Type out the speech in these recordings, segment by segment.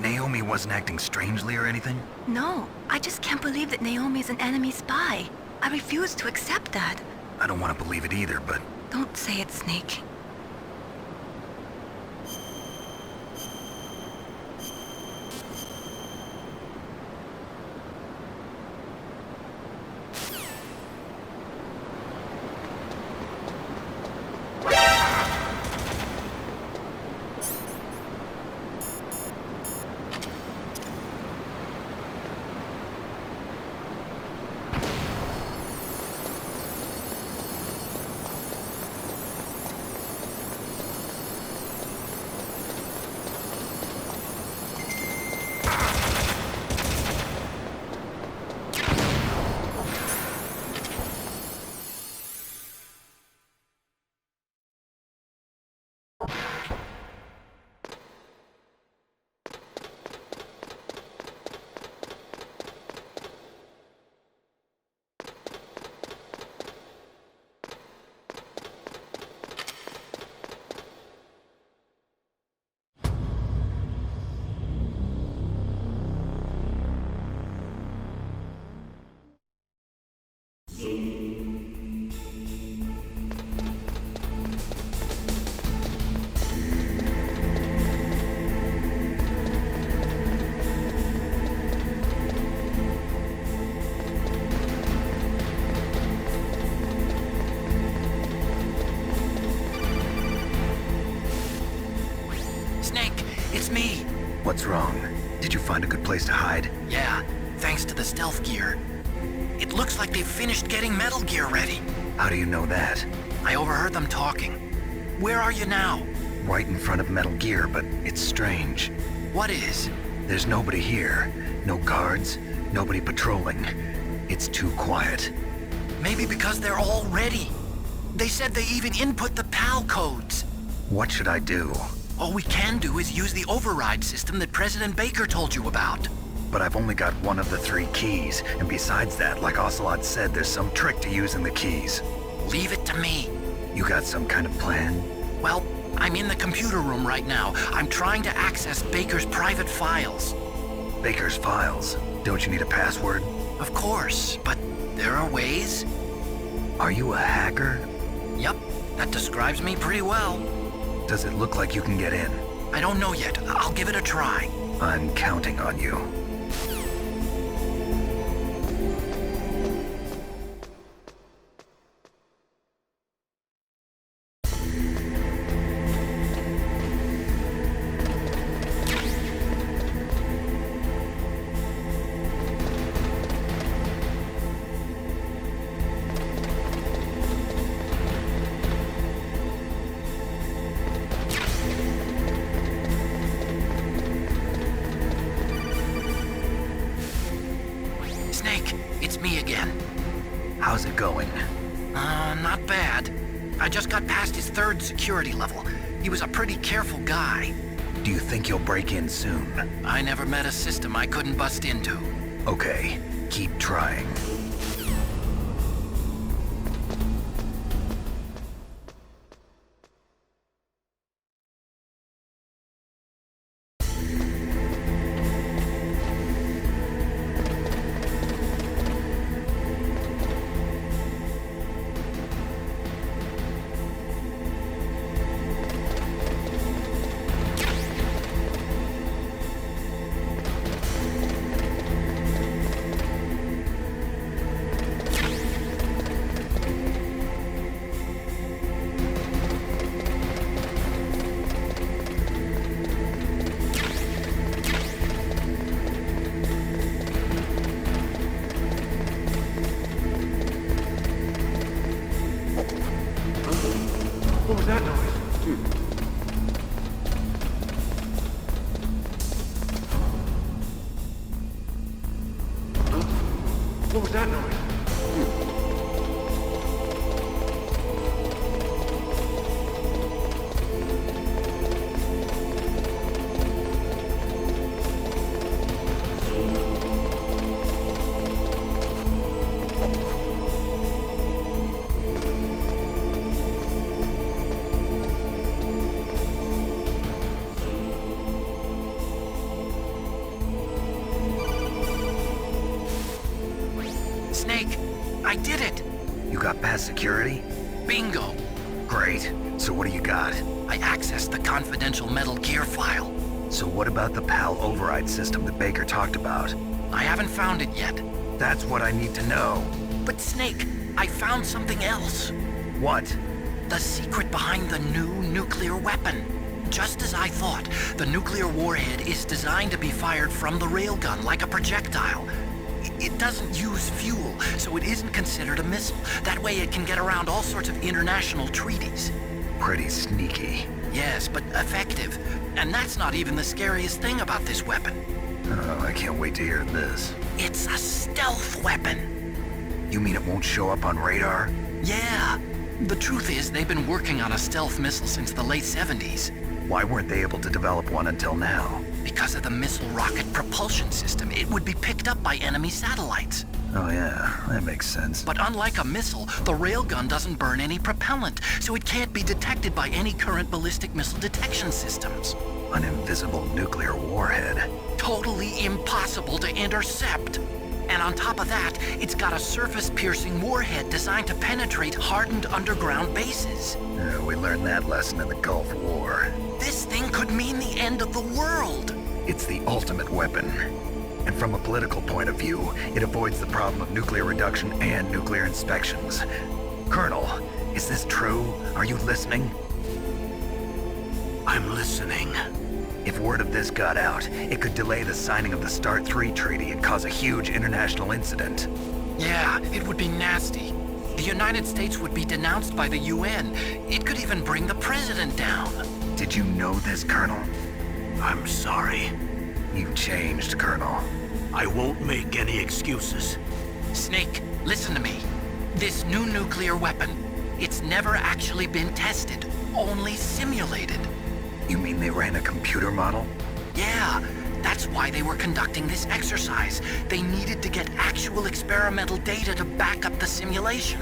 Naomi wasn't acting strangely or anything? No, I just can't believe that Naomi's an enemy spy. I refuse to accept that. I don't want to believe it either, but... Don't say it, Snake. What's wrong? Did you find a good place to hide? Yeah, thanks to the stealth gear. It looks like they've finished getting Metal Gear ready. How do you know that? I overheard them talking. Where are you now? Right in front of Metal Gear, but it's strange. What is? There's nobody here. No guards, nobody patrolling. It's too quiet. Maybe because they're all ready. They said they even input the PAL codes. What should I do? All we can do is use the override system that President Baker told you about. But I've only got one of the 3 keys, and besides that, like Ocelot said, there's some trick to using the keys. Leave it to me. You got some kind of plan? Well, I'm in the computer room right now. I'm trying to access Baker's private files. Baker's files? Don't you need a password? Of course, but there are ways. Are you a hacker? Yep, that describes me pretty well. Does it look like you can get in? I don't know yet. I'll give it a try. I'm counting on you. It's me again. How's it going? Not bad. I just got past his 3rd security level. He was a pretty careful guy. Do you think you'll break in soon? I never met a system I couldn't bust into. Okay, keep trying. What was that noise? What was that noise? I did it! You got past security? Bingo! Great. So what do you got? I accessed the confidential Metal Gear file. So what about the PAL override system that Baker talked about? I haven't found it yet. That's what I need to know. But Snake, I found something else. What? The secret behind the new nuclear weapon. Just as I thought, the nuclear warhead is designed to be fired from the railgun like a projectile. It doesn't use fuel, so it isn't considered a missile. That way it can get around all sorts of international treaties. Pretty sneaky. Yes, but effective. And that's not even the scariest thing about this weapon. Oh, I can't wait to hear this. It's a stealth weapon. You mean it won't show up on radar? Yeah. The truth is, they've been working on a stealth missile since the late 70s. Why weren't they able to develop one until now? Because of the missile rocket propulsion system, it would be picked up by enemy satellites. Oh yeah, that makes sense. But unlike a missile, the railgun doesn't burn any propellant, so it can't be detected by any current ballistic missile detection systems. An invisible nuclear warhead. Totally impossible to intercept. And on top of that, it's got a surface-piercing warhead designed to penetrate hardened underground bases. We learned that lesson in the Gulf War. This thing could mean the end of the world. It's the ultimate weapon. And from a political point of view, it avoids the problem of nuclear reduction and nuclear inspections. Colonel, is this true? Are you listening? I'm listening. If word of this got out, it could delay the signing of the START 3 treaty and cause a huge international incident. Yeah, it would be nasty. The United States would be denounced by the UN. It could even bring the president down. Did you know this, Colonel? I'm sorry. You've changed, Colonel. I won't make any excuses. Snake, listen to me. This new nuclear weapon, it's never actually been tested, only simulated. You mean they ran a computer model? Yeah, that's why they were conducting this exercise. They needed to get actual experimental data to back up the simulation.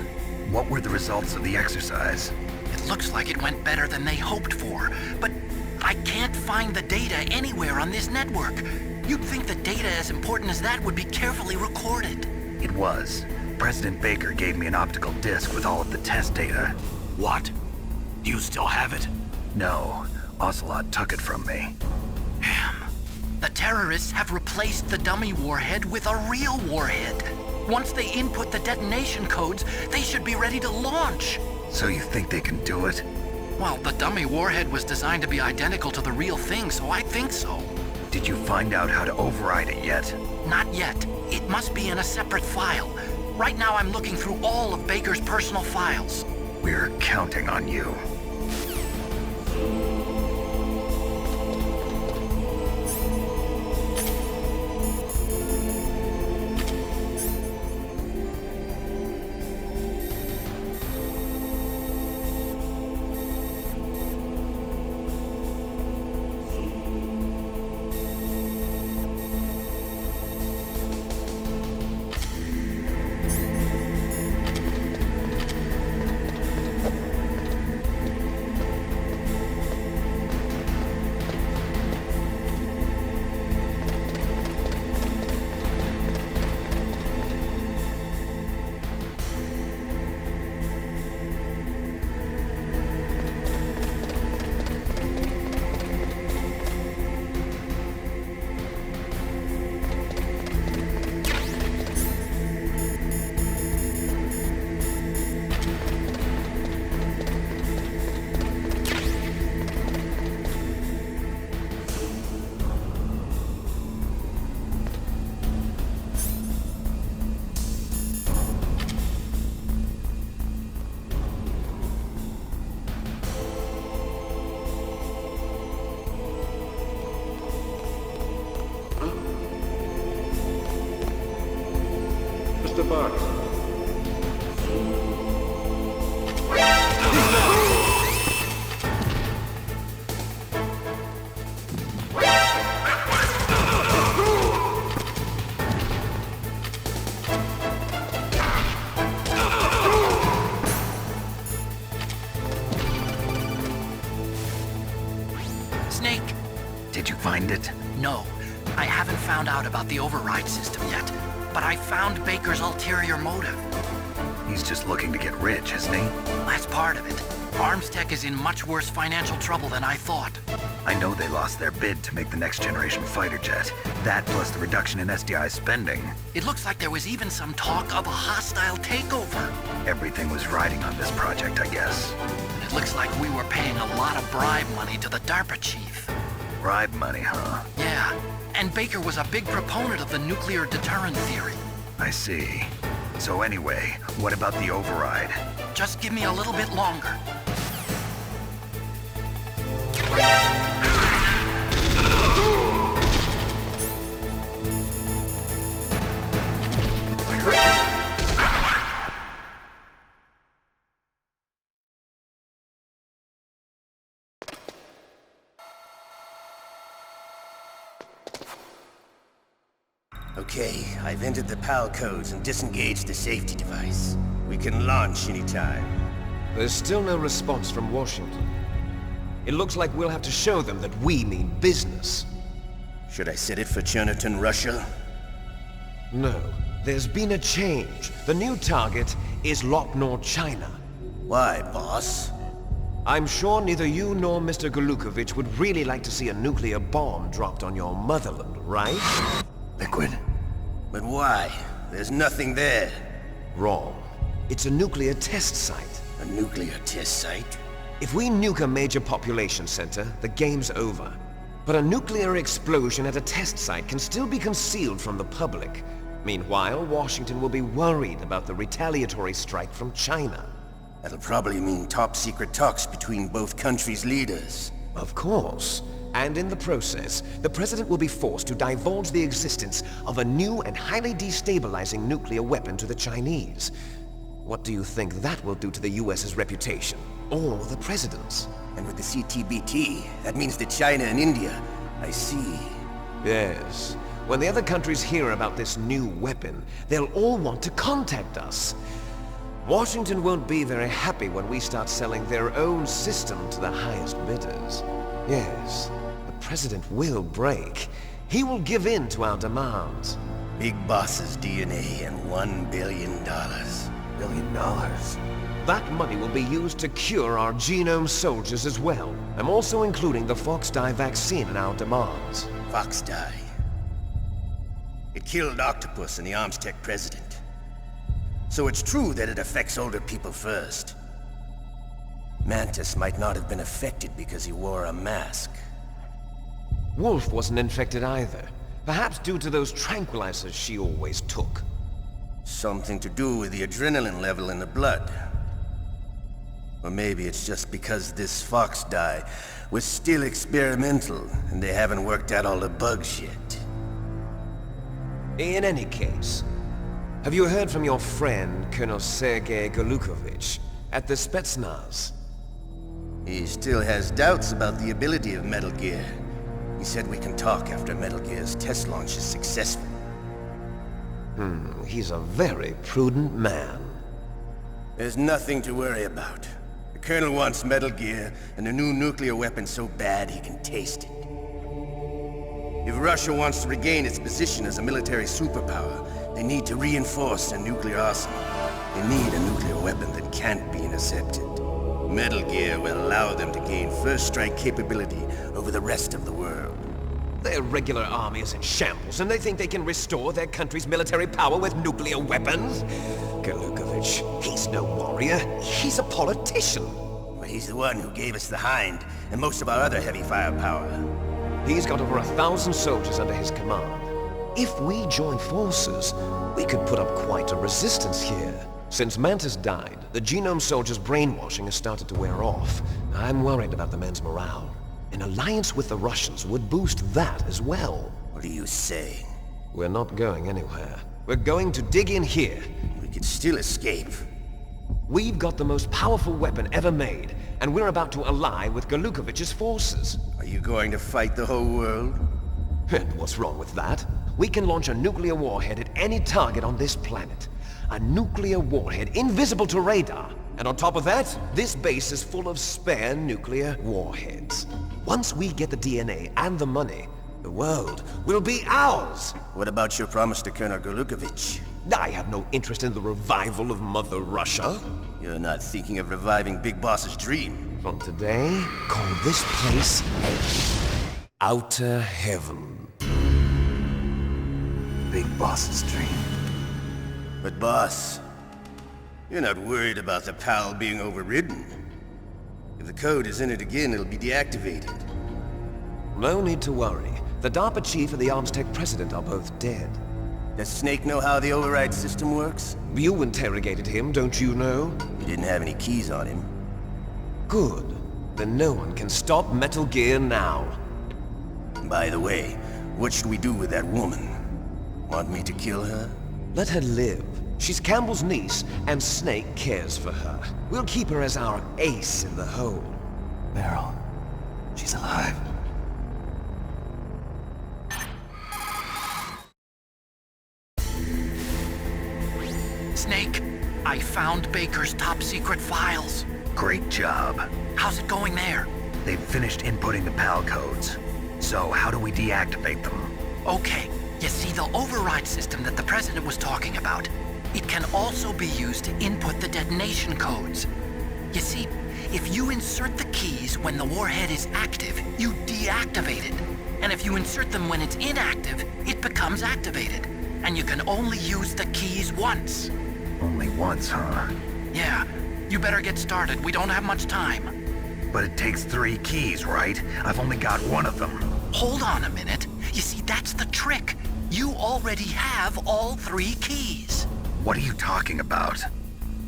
What were the results of the exercise? It looks like it went better than they hoped for, but I can't find the data anywhere on this network. You'd think the data as important as that would be carefully recorded. It was. President Baker gave me an optical disc with all of the test data. What? Do you still have it? No, Ocelot took it from me. Damn. The terrorists have replaced the dummy warhead with a real warhead. Once they input the detonation codes, they should be ready to launch. So you think they can do it? Well, the dummy warhead was designed to be identical to the real thing, so I think so. Did you find out how to override it yet? Not yet. It must be in a separate file. Right now I'm looking through all of Baker's personal files. We're counting on you. Mr. Box. Snake! Did you find it? No, I haven't found out about the override system yet, but I found Baker's ulterior motive. He's just looking to get rich, isn't he? That's part of it. Arms Tech is in much worse financial trouble than I thought. I know they lost their bid to make the next generation fighter jet. That plus the reduction in SDI spending. It looks like there was even some talk of a hostile takeover. Everything was riding on this project, I guess. And it looks like we were paying a lot of bribe money to the DARPA chief. Bribe money, huh? Yeah, and Baker was a big proponent of the nuclear deterrent theory. I see. So anyway, what about the override? Just give me a little bit longer. Okay, I've entered the PAL codes and disengaged the safety device. We can launch anytime. There's still no response from Washington. It looks like we'll have to show them that we mean business. Should I set it for Cherniton, Russia? No, there's been a change. The new target is Lochner, China. Why, boss? I'm sure neither you nor Mr. Golukovich would really like to see a nuclear bomb dropped on your motherland, right? Liquid. But why? There's nothing there. Wrong. It's a nuclear test site. A nuclear test site? If we nuke a major population center, the game's over. But a nuclear explosion at a test site can still be concealed from the public. Meanwhile, Washington will be worried about the retaliatory strike from China. That'll probably mean top-secret talks between both countries' leaders. Of course. And in the process, the President will be forced to divulge the existence of a new and highly destabilizing nuclear weapon to the Chinese. What do you think that will do to the US's reputation? Or the President's? And with the CTBT, that means that China and India... I see. Yes. When the other countries hear about this new weapon, they'll all want to contact us. Washington won't be very happy when we start selling their own system to the highest bidders. Yes, the President will break. He will give in to our demands. Big Boss's DNA and $1 billion. $1 billion? That money will be used to cure our genome soldiers as well. I'm also including the FOXHOUND vaccine in our demands. FOXHOUND. It killed Octopus and the Arms Tech president. So it's true that it affects older people first. Mantis might not have been affected because he wore a mask. Wolf wasn't infected either. Perhaps due to those tranquilizers she always took. Something to do with the adrenaline level in the blood. Or maybe it's just because this fox dye was still experimental and they haven't worked out all the bugs yet. In any case, have you heard from your friend, Colonel Sergei Golukovich, at the Spetsnaz? He still has doubts about the ability of Metal Gear. He said we can talk after Metal Gear's test launch is successful. He's a very prudent man. There's nothing to worry about. The Colonel wants Metal Gear and a new nuclear weapon so bad he can taste it. If Russia wants to regain its position as a military superpower, they need to reinforce their nuclear arsenal. They need a nuclear weapon that can't be intercepted. Metal Gear will allow them to gain first strike capability over the rest of the world. Their regular army is in shambles, and they think they can restore their country's military power with nuclear weapons? Golukovich, he's no warrior. He's a politician. Well, he's the one who gave us the Hind and most of our other heavy firepower. He's got over 1,000 soldiers under his command. If we join forces, we could put up quite a resistance here. Since Mantis died, the genome soldiers' brainwashing has started to wear off. I'm worried about the men's morale. An alliance with the Russians would boost that as well. What are you saying? We're not going anywhere. We're going to dig in here. We could still escape. We've got the most powerful weapon ever made, and we're about to ally with Golukovich's forces. Are you going to fight the whole world? And what's wrong with that? We can launch a nuclear warhead at any target on this planet. A nuclear warhead invisible to radar. And on top of that, this base is full of spare nuclear warheads. Once we get the DNA and the money, the world will be ours! What about your promise to Colonel Golukovich? I have no interest in the revival of Mother Russia. You're not thinking of reviving Big Boss's dream. From today, call this place Outer Heaven. Big Boss's dream. But boss, you're not worried about the PAL being overridden. If the code is in it again, it'll be deactivated. No need to worry. The DARPA chief and the Arms Tech president are both dead. Does Snake know how the override system works? You interrogated him, don't you know? He didn't have any keys on him. Good. Then no one can stop Metal Gear now. By the way, what should we do with that woman? Want me to kill her? Let her live. She's Campbell's niece, and Snake cares for her. We'll keep her as our ace in the hole. Meryl, she's alive. Snake, I found Baker's top-secret files. Great job. How's it going there? They've finished inputting the PAL codes. So how do we deactivate them? Okay, you see the override system that the President was talking about? It can also be used to input the detonation codes. You see, if you insert the keys when the warhead is active, you deactivate it. And if you insert them when it's inactive, it becomes activated. And you can only use the keys once. Only once, huh? Yeah, you better get started. We don't have much time. But it takes 3 keys, right? I've only got one of them. Hold on a minute. You see, that's the trick. You already have all 3 keys. What are you talking about?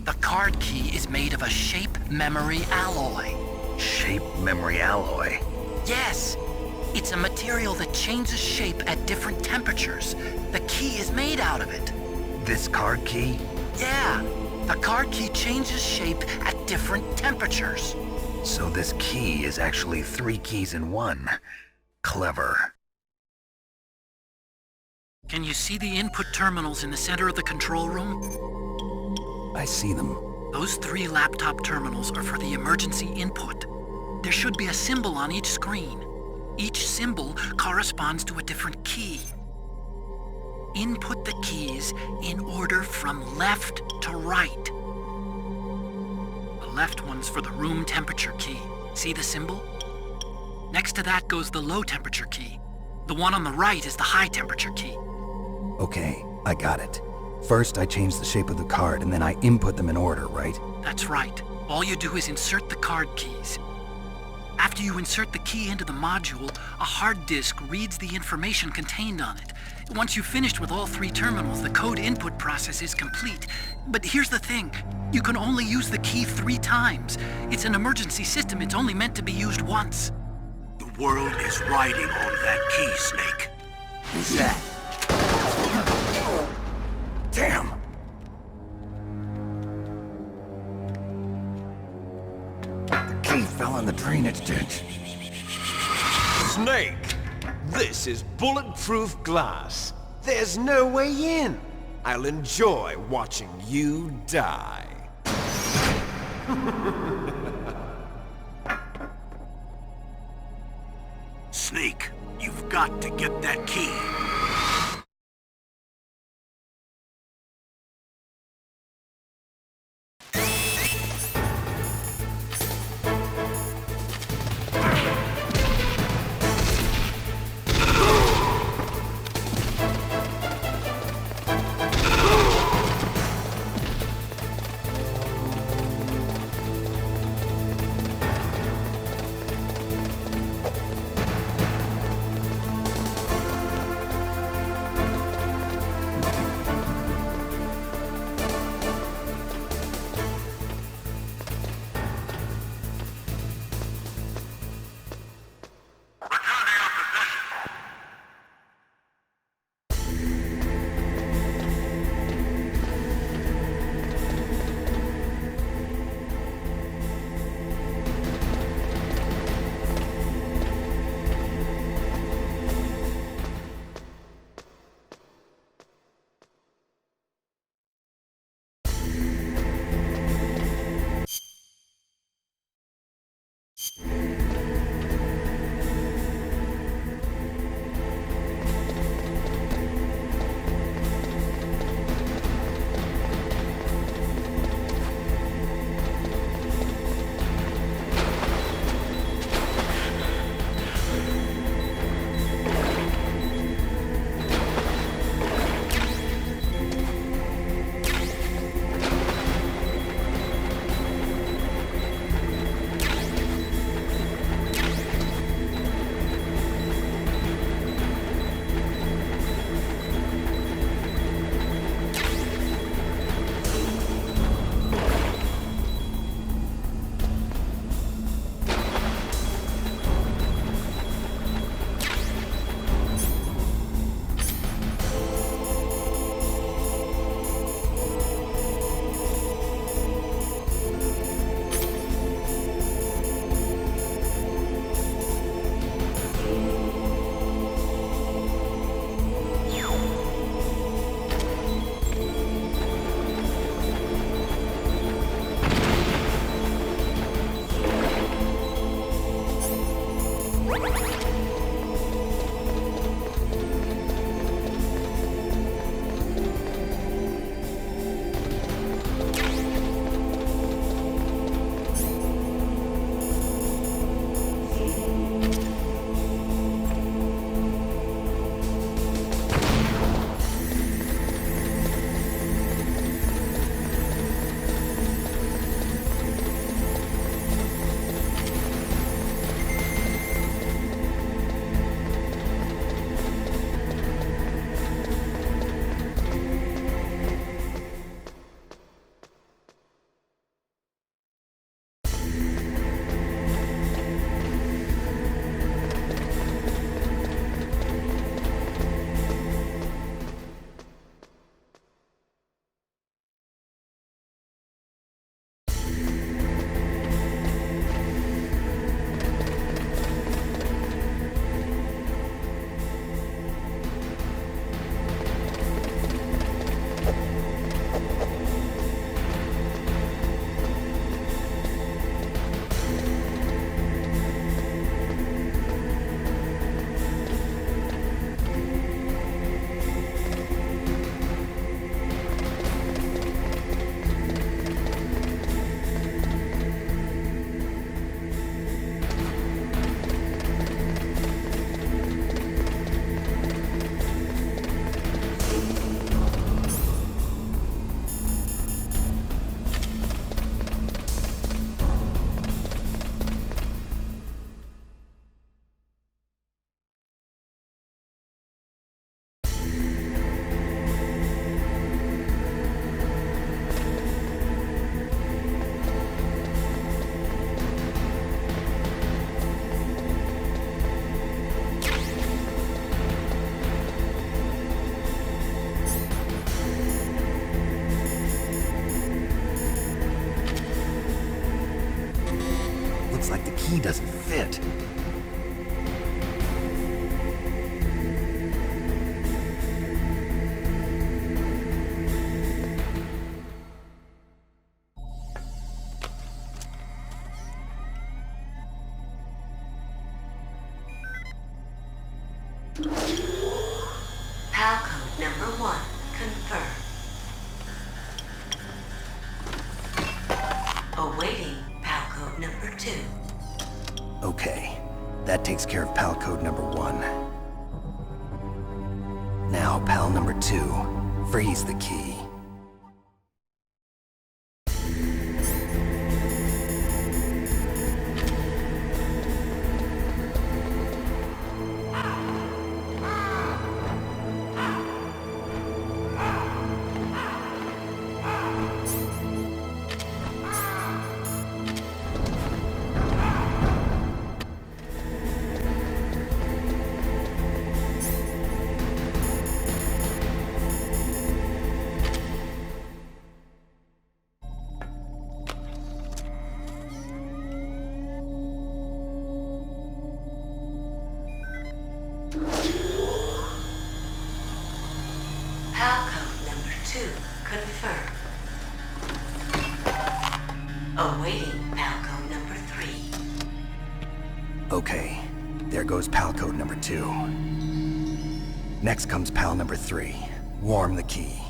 The card key is made of a shape memory alloy. Shape memory alloy? Yes. It's a material that changes shape at different temperatures. The key is made out of it. This card key? Yeah. The card key changes shape at different temperatures. So this key is actually 3 keys in one. Clever. Can you see the input terminals in the center of the control room? I see them. Those 3 laptop terminals are for the emergency input. There should be a symbol on each screen. Each symbol corresponds to a different key. Input the keys in order from left to right. The left one's for the room temperature key. See the symbol? Next to that goes the low temperature key. The one on the right is the high temperature key. Okay, I got it. First, I change the shape of the card, and then I input them in order, right? That's right. All you do is insert the card keys. After you insert the key into the module, a hard disk reads the information contained on it. Once you've finished with all 3 terminals, the code input process is complete. But here's the thing. You can only use the key 3 times. It's an emergency system. It's only meant to be used once. The world is riding on that key, Snake. Who's that? Damn! The key fell in the drainage ditch. Snake! This is bulletproof glass. There's no way in. I'll enjoy watching you die. Snake, you've got to get that key. he doesn't fit. PAL code number 1, confirmed. Awaiting PAL code number 2. Okay, that takes care of PAL code number 1. Now PAL number 2, freeze the key. PAL code number 2, confirmed. Awaiting PAL code number 3. Okay, there goes PAL code number 2. Next comes PAL number 3. Warm the key.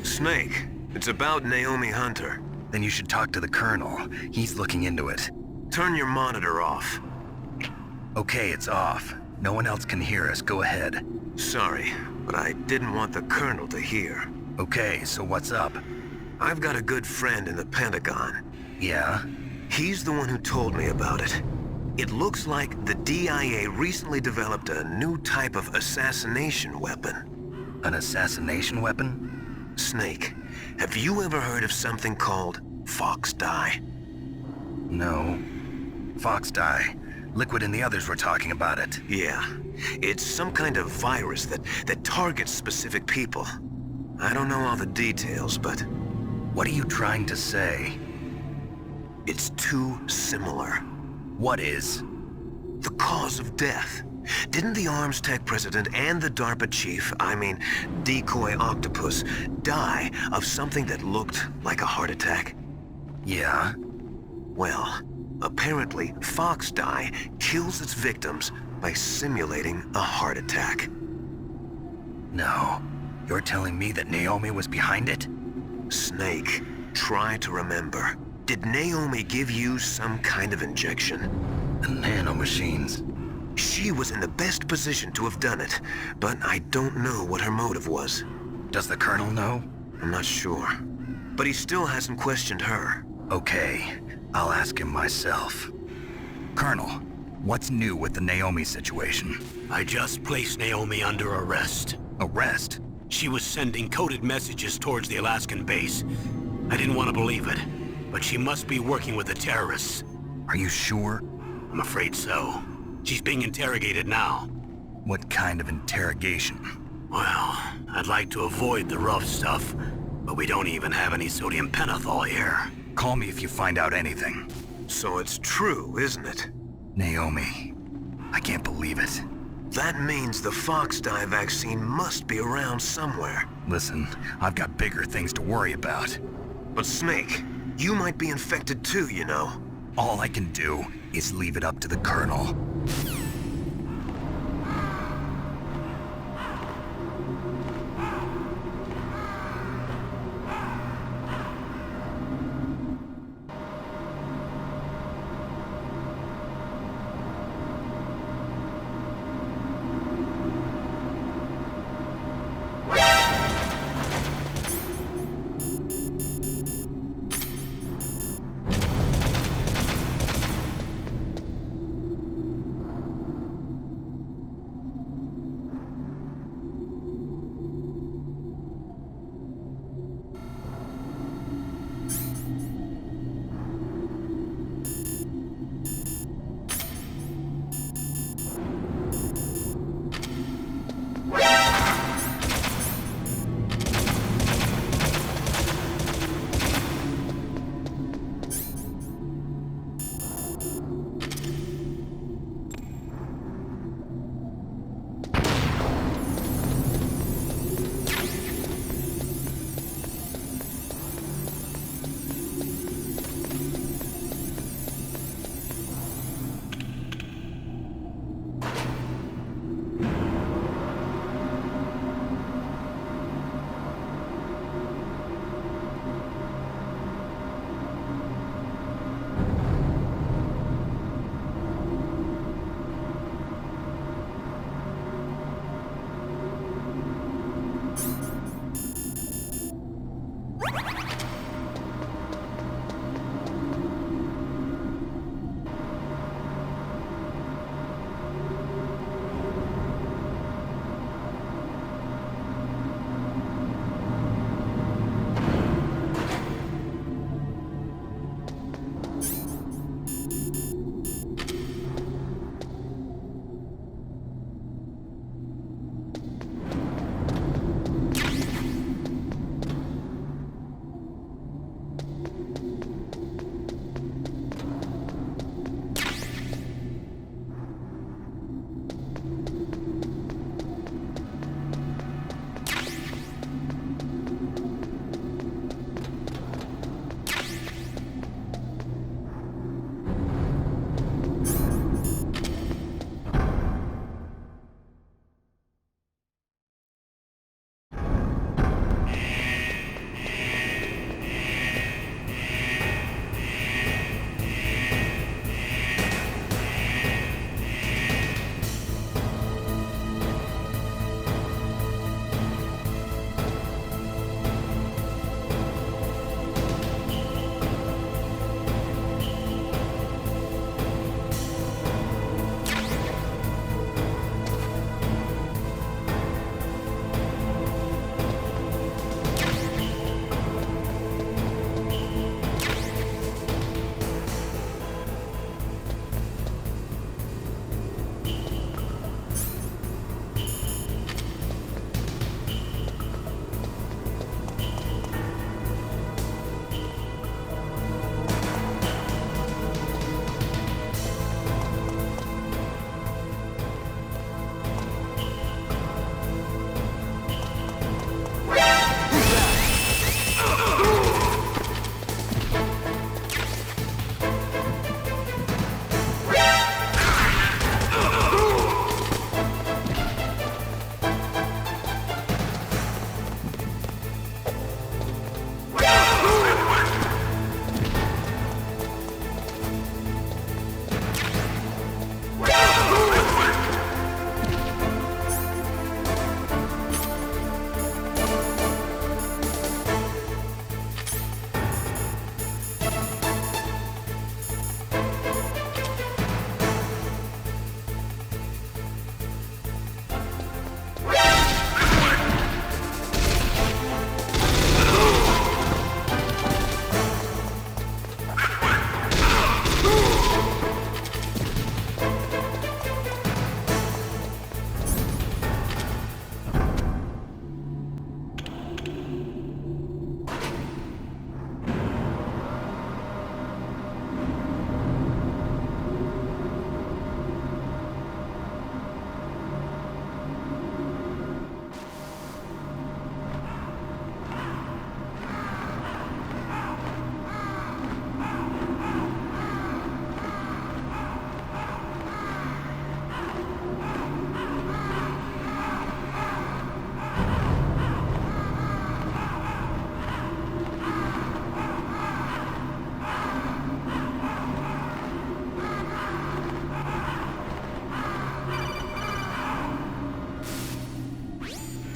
Snake, it's about Naomi Hunter. Then you should talk to the Colonel. He's looking into it. Turn your monitor off. Okay, it's off. No one else can hear us. Go ahead. Sorry, but I didn't want the Colonel to hear. Okay, so what's up? I've got a good friend in the Pentagon. Yeah? He's the one who told me about it. It looks like the DIA recently developed a new type of assassination weapon. An assassination weapon? Snake, have you ever heard of something called FOXHOUND? No. FOXHOUND. Liquid and the others were talking about it. Yeah. It's some kind of virus that targets specific people. I don't know all the details, but... What are you trying to say? It's too similar. What is? The cause of death. Didn't the Arms Tech president and the DARPA chief, Decoy Octopus, die of something that looked like a heart attack? Yeah? Well, apparently FOXHOUND kills its victims by simulating a heart attack. No. You're telling me that Naomi was behind it? Snake, try to remember. Did Naomi give you some kind of injection? The nanomachines. She was in the best position to have done it, but I don't know what her motive was. Does the Colonel know? I'm not sure. But he still hasn't questioned her. Okay, I'll ask him myself. Colonel, what's new with the Naomi situation? I just placed Naomi under arrest. Arrest? She was sending coded messages towards the Alaskan base. I didn't want to believe it, but she must be working with the terrorists. Are you sure? I'm afraid so. She's being interrogated now. What kind of interrogation? Well, I'd like to avoid the rough stuff, but we don't even have any sodium pentothal here. Call me if you find out anything. So it's true, isn't it? Naomi. I can't believe it. That means the FOXHOUND vaccine must be around somewhere. Listen, I've got bigger things to worry about. But Snake, you might be infected too, you know. All I can do is leave it up to the Colonel.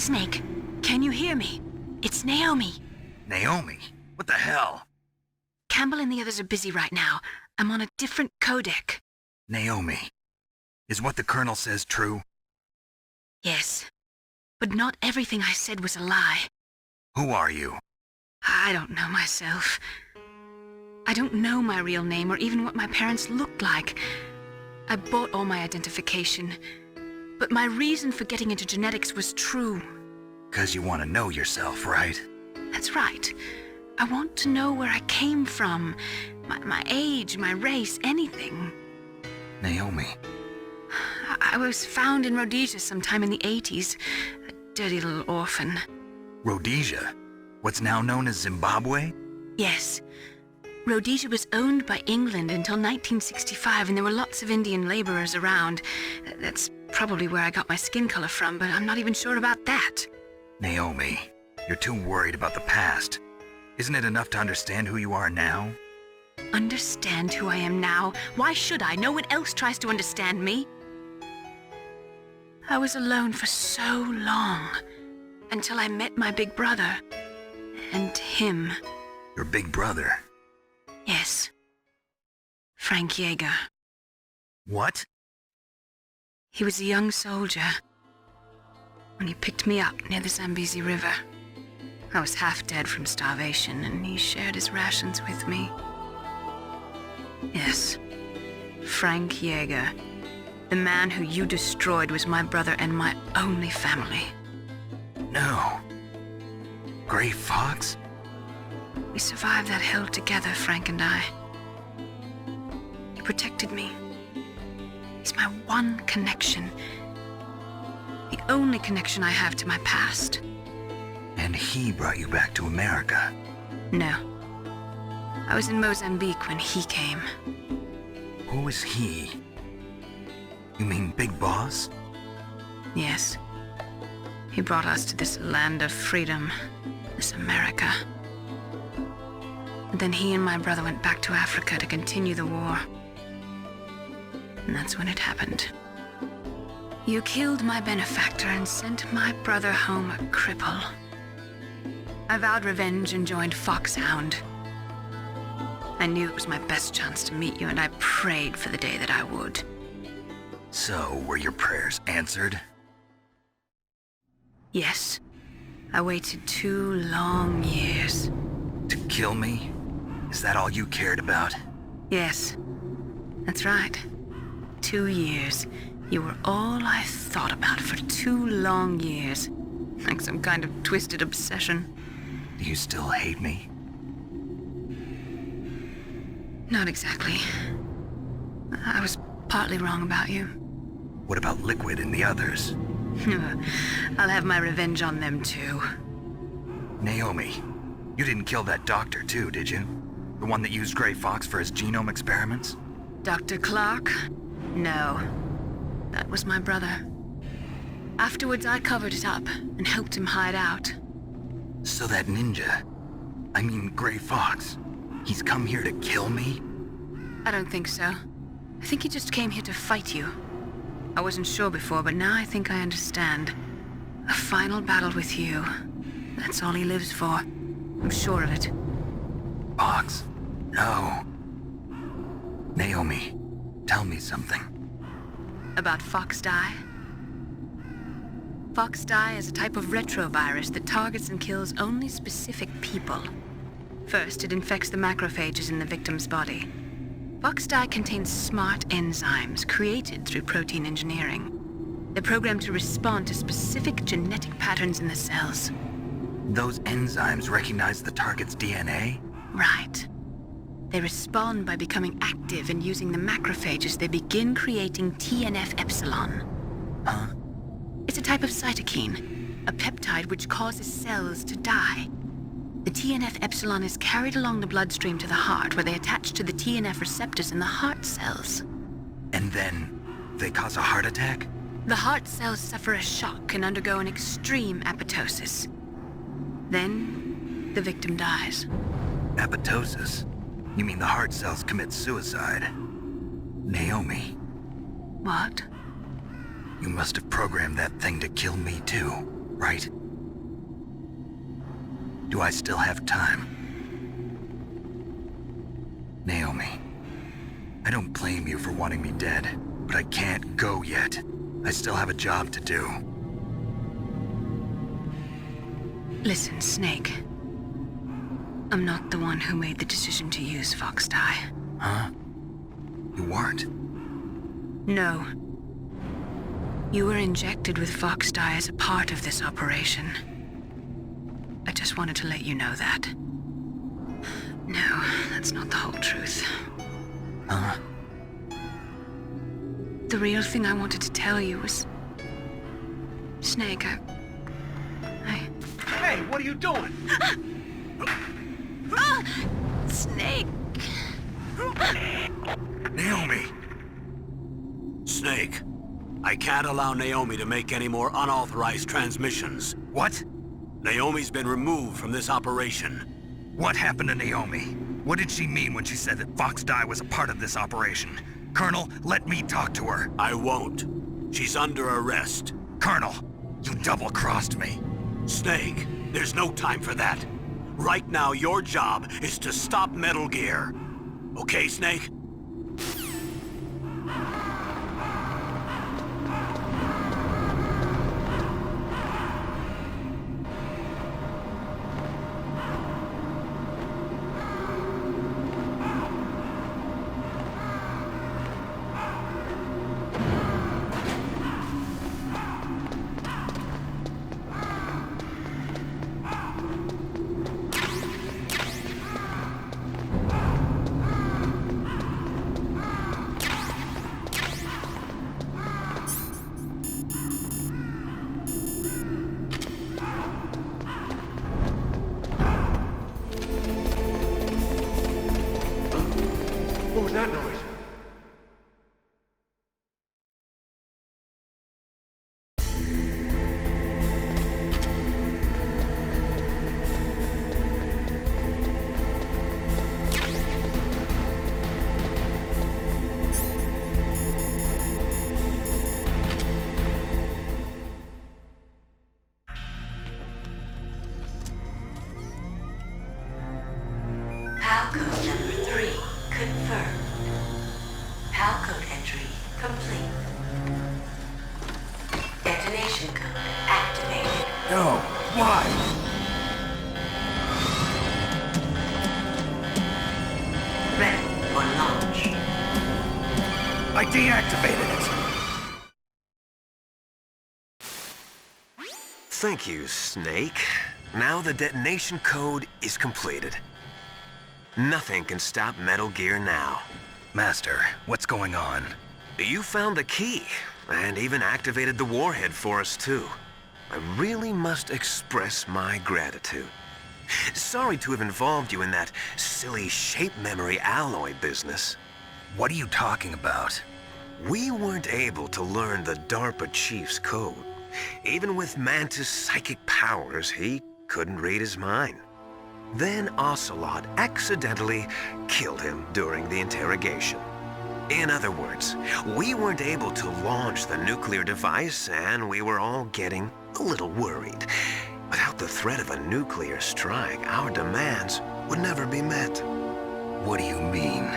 Snake, can you hear me? It's Naomi. Naomi? What the hell? Campbell and the others are busy right now. I'm on a different codec. Naomi, is what the Colonel says true? Yes. But not everything I said was a lie. Who are you? I don't know myself. I don't know my real name or even what my parents looked like. I bought all my identification. But my reason for getting into genetics was true. 'Cause you want to know yourself, right? That's right. I want to know where I came from. My age, my race, anything. Naomi. I was found in Rhodesia sometime in the 80s. A dirty little orphan. Rhodesia? What's now known as Zimbabwe? Yes. Rhodesia was owned by England until 1965, and there were lots of Indian laborers around. That's probably where I got my skin color from, but I'm not even sure about that. Naomi, you're too worried about the past. Isn't it enough to understand who you are now? Understand who I am now? Why should I? No one else tries to understand me. I was alone for so long, until I met my big brother. And him. Your big brother? Yes. Frank Yeager. What? He was a young soldier when he picked me up near the Zambezi River. I was half dead from starvation, and he shared his rations with me. Yes, Frank Yeager. The man who you destroyed was my brother and my only family. No. Gray Fox? We survived that hell together, Frank and I. He protected me. He's my one connection. The only connection I have to my past. And he brought you back to America? No. I was in Mozambique when he came. Who is he? You mean Big Boss? Yes. He brought us to this land of freedom, this America. And then he and my brother went back to Africa to continue the war. And that's when it happened. You killed my benefactor and sent my brother home a cripple. I vowed revenge and joined FOXHOUND. I knew it was my best chance to meet you, and I prayed for the day that I would. So, were your prayers answered? Yes. I waited 2 long years. To kill me? Is that all you cared about? Yes. That's right. 2 years. You were all I thought about for 2 long years. Like some kind of twisted obsession. Do you still hate me? Not exactly. I was partly wrong about you. What about Liquid and the others? I'll have my revenge on them too. Naomi, you didn't kill that doctor too, did you? The one that used Gray Fox for his genome experiments? Dr. Clark? No. That was my brother. Afterwards, I covered it up and helped him hide out. So that ninja, I mean Gray Fox, he's come here to kill me? I don't think so. I think he just came here to fight you. I wasn't sure before, but now I think I understand. A final battle with you. That's all he lives for. I'm sure of it. Fox, no. Naomi, tell me something. About FOXDIE? FOXDIE is a type of retrovirus that targets and kills only specific people. First, it infects the macrophages in the victim's body. FOXDIE contains smart enzymes created through protein engineering. They're programmed to respond to specific genetic patterns in the cells. Those enzymes recognize the target's DNA? Right. They respond by becoming active and using the macrophages. They begin creating TNF-epsilon. Huh? It's a type of cytokine, a peptide which causes cells to die. The TNF-epsilon is carried along the bloodstream to the heart, where they attach to the TNF receptors in the heart cells. And then they cause a heart attack? The heart cells suffer a shock and undergo an extreme apoptosis. Then, the victim dies. Apoptosis? You mean the heart cells commit suicide? Naomi. What? You must have programmed that thing to kill me too. right? Do I still have time? Naomi, I don't blame you for wanting me dead, but I can't go yet. I still have a job to do. Listen, Snake. I'm not the one who made the decision to use FOXHOUND. Huh? You weren't? No. You were injected with FOXHOUND as a part of this operation. I just wanted to let you know that. No, that's not the whole truth. Huh? The real thing I wanted to tell you was... Snake, I... Hey, what are you doing? Snake! Naomi! Snake, I can't allow Naomi to make any more unauthorized transmissions. What? Naomi's been removed from this operation. What happened to Naomi? What did she mean when she said that FOXHOUND was a part of this operation? Colonel, let me talk to her. I won't. She's under arrest. Colonel, you double-crossed me. Snake, there's no time for that. Right now, your job is to stop Metal Gear. Okay, Snake? What was that noise? PAL code number 3 confirmed. PAL code entry complete. Detonation code activated. No, why? Ready for launch. I deactivated it. Thank you, Snake. Now the detonation code is completed. Nothing can stop Metal Gear now. Master, what's going on? You found the key, and even activated the warhead for us, too. I really must express my gratitude. Sorry to have involved you in that silly shape memory alloy business. What are you talking about? We weren't able to learn the DARPA chief's code. Even with Mantis' psychic powers, he couldn't read his mind. Then Ocelot accidentally killed him during the interrogation. In other words, we weren't able to launch the nuclear device, and we were all getting a little worried. Without the threat of a nuclear strike, our demands would never be met. What do you mean?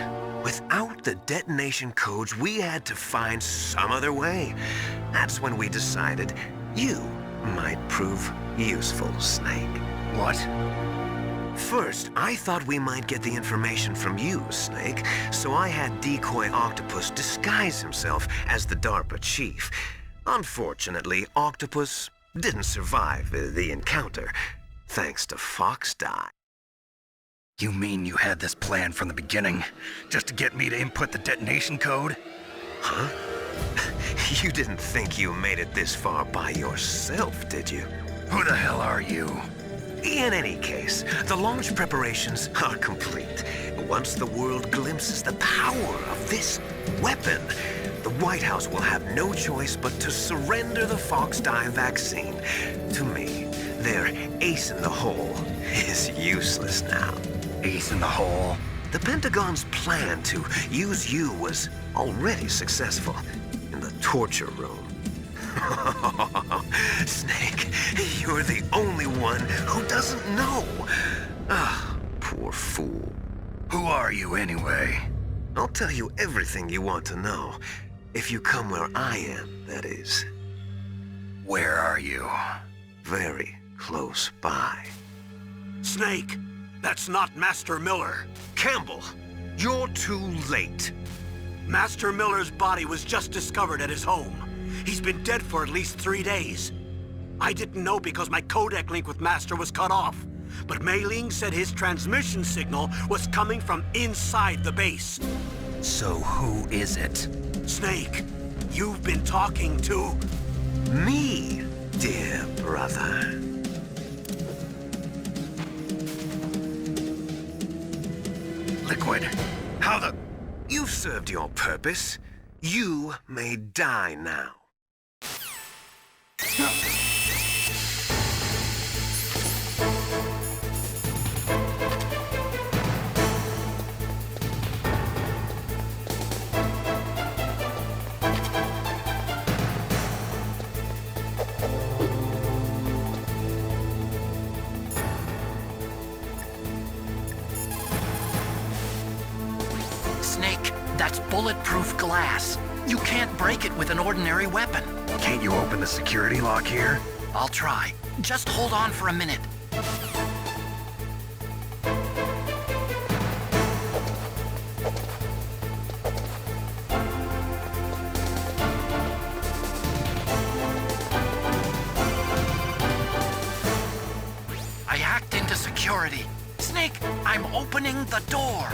Without the detonation codes, we had to find some other way. That's when we decided you might prove useful, Snake. What? First, I thought we might get the information from you, Snake, so I had Decoy Octopus disguise himself as the DARPA chief. Unfortunately, Octopus didn't survive the encounter, thanks to FOXHOUND. You mean you had this plan from the beginning, just to get me to input the detonation code? Huh? You didn't think you made it this far by yourself, did you? Who the hell are you? In any case, the launch preparations are complete. Once the world glimpses the power of this weapon, the White House will have no choice but to surrender the FOXHOUND vaccine. To me, their ace in the hole is useless now. Ace in the hole? The Pentagon's plan to use you was already successful in the torture room. Snake, you're the only one who doesn't know. Ah, poor fool. Who are you, anyway? I'll tell you everything you want to know. If you come where I am, that is. Where are you? Very close by. Snake, that's not Master Miller. Campbell, you're too late. Master Miller's body was just discovered at his home. He's been dead for at least 3 days. I didn't know because my codec link with Master was cut off. But Mei Ling said his transmission signal was coming from inside the base. So who is it? Snake, you've been talking to... Me, dear brother. Liquid, how the... You've served your purpose. You may die now. Snake, that's bulletproof glass. You can't break it with an ordinary weapon. Can't you open the security lock here? I'll try. Just hold on for a minute. I hacked into security. Snake, I'm opening the door.